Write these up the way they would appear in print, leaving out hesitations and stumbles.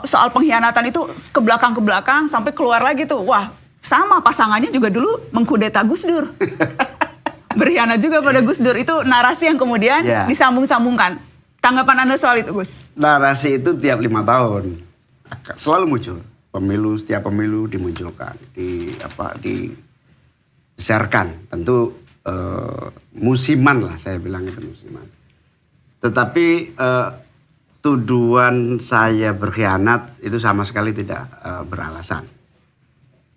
soal pengkhianatan itu ke belakang sampai keluar lagi tuh. Wah, sama pasangannya juga dulu mengkudeta Gus Dur. Berkhianat juga pada Gus Dur. Itu narasi yang kemudian disambung-sambungkan. Tanggapan Anda soal itu, Gus? Narasi itu tiap 5 tahun selalu muncul. Setiap pemilu dimunculkan, disiarkan. Tentu musiman lah, saya bilang itu musiman. Tetapi tuduhan saya berkhianat itu sama sekali tidak beralasan.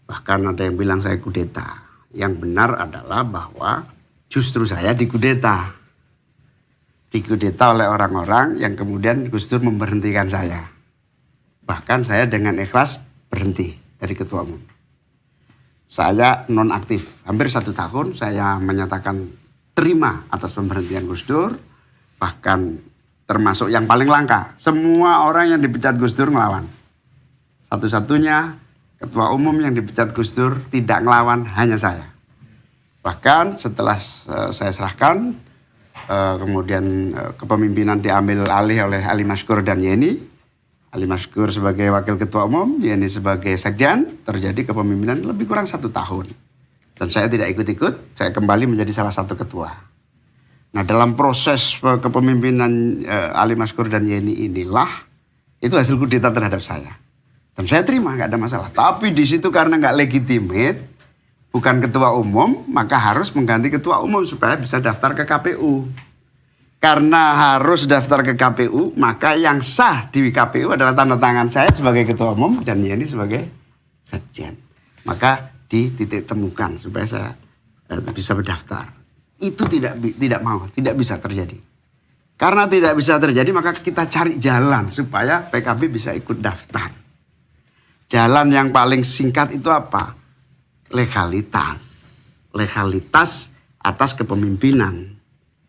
Bahkan ada yang bilang saya kudeta. Yang benar adalah bahwa justru saya dikudeta. Dikudeta oleh orang-orang yang kemudian Gus Dur memberhentikan saya. Bahkan saya dengan ikhlas berhenti dari ketua umum. Saya nonaktif. Hampir 1 tahun saya menyatakan terima atas pemberhentian Gus Dur. Bahkan termasuk yang paling langka. Semua orang yang dipecat Gus Dur ngelawan. Satu-satunya ketua umum yang dipecat Gus Dur tidak ngelawan hanya saya. Bahkan setelah saya serahkan, kemudian kepemimpinan diambil alih oleh Ali Maskur dan Yeni. Ali Maskur sebagai wakil ketua umum, Yeni sebagai sekjen, terjadi kepemimpinan lebih kurang 1 tahun. Dan saya tidak ikut-ikut, saya kembali menjadi salah satu ketua. Nah, dalam proses kepemimpinan Ali Maskur dan Yeni inilah, itu hasil kudeta terhadap saya. Dan saya terima, nggak ada masalah. Tapi di situ karena nggak legitimate, bukan ketua umum, maka harus mengganti ketua umum supaya bisa daftar ke KPU. Karena harus daftar ke KPU, maka yang sah di KPU adalah tanda tangan saya sebagai ketua umum dan Yeni sebagai sekjen. Maka dititik temukan supaya saya bisa berdaftar. Itu tidak bisa terjadi. Karena tidak bisa terjadi, maka kita cari jalan supaya PKB bisa ikut daftar. Jalan yang paling singkat itu apa? Legalitas. Legalitas atas kepemimpinan.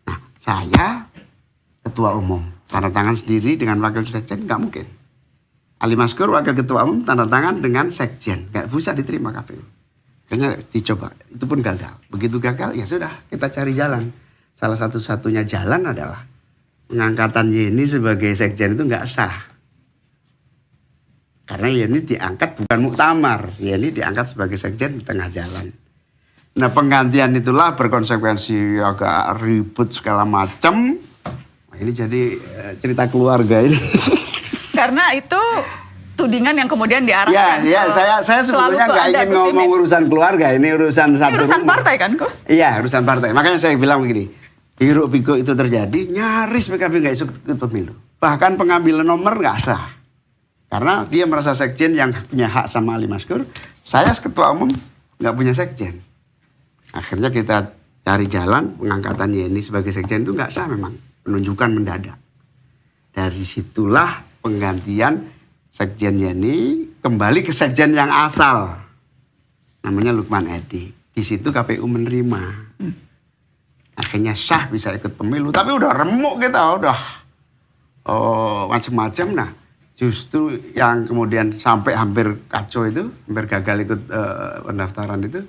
Nah, saya ketua umum, tanda tangan sendiri dengan wakil sekjen, nggak mungkin. Ali Maskur wakil ketua umum, tanda tangan dengan sekjen, nggak bisa diterima KPU. Kayaknya dicoba, itu pun gagal. Begitu gagal, ya sudah, kita cari jalan. Salah satu-satunya jalan adalah pengangkatan Yeni sebagai sekjen itu nggak sah. Karena Yeni diangkat bukan muktamar, Yeni diangkat sebagai sekjen di tengah jalan. Nah, penggantian itulah berkonsekuensi agak ribut segala macam. Nah, ini jadi cerita keluarga ini. Karena itu tudingan yang kemudian diarahkan. Ya, saya sebetulnya nggak ingin ngomong urusan keluarga, ini urusan satu. Ini urusan rumah. Partai kan, Gus? Iya, urusan partai. Makanya saya bilang begini, hiruk pikuk itu terjadi, nyaris PKB nggak ikut pemilu. Bahkan pengambilan nomor nggak sah. Karena dia merasa sekjen yang punya hak sama Ali Maskur, saya ketua umum nggak punya sekjen. Akhirnya kita cari jalan, pengangkatan Yeni sebagai sekjen itu nggak sah memang. Penunjukan mendadak. Dari situlah penggantian sekjen Yeni kembali ke sekjen yang asal. Namanya Lukman Edi. Di situ KPU menerima. Akhirnya sah bisa ikut pemilu. Tapi udah remuk kita, udah macam-macam. Nah, justru yang kemudian sampai hampir kacau itu, hampir gagal ikut pendaftaran itu,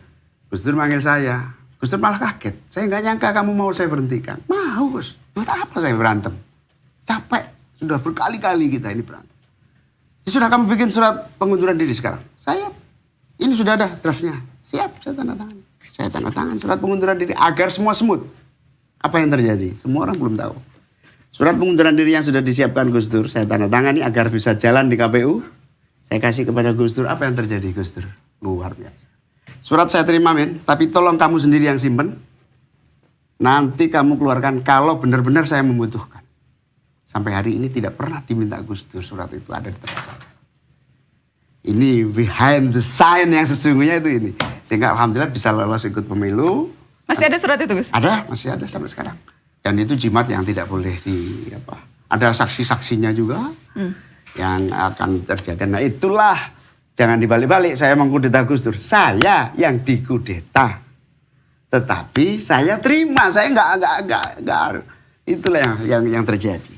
Gus Dur manggil saya. Gus Dur malah kaget. Saya nggak nyangka kamu mau saya berhentikan. Mau, Gus. Buat apa saya berantem? Capek. Sudah berkali-kali kita ini berantem. Ya sudah, kamu bikin surat pengunduran diri sekarang. Saya, ini sudah ada draftnya. Siap, saya tanda tangan. Saya tanda tangan surat pengunduran diri agar semua smooth. Apa yang terjadi? Semua orang belum tahu. Surat pengunduran diri yang sudah disiapkan Gus Dur, saya tanda tangani agar bisa jalan di KPU. Saya kasih kepada Gus Dur. Apa yang terjadi, Gus Dur? Luar biasa. Surat saya terima, men, tapi tolong kamu sendiri yang simpen. Nanti kamu keluarkan kalau benar-benar saya membutuhkan. Sampai hari ini tidak pernah diminta Gus Dur, surat itu ada di tempat saya. Ini behind the sign yang sesungguhnya itu ini. Sehingga alhamdulillah bisa lolos ikut pemilu. Masih ada surat itu, Gus? Ada, masih ada sampai sekarang. Dan itu jimat yang tidak boleh ada saksi-saksinya juga yang akan terjaga. Nah, itulah. Jangan dibalik-balik, saya mengkudeta Gus Dur. Saya yang dikudeta. Tetapi saya terima, saya enggak. Itulah yang terjadi.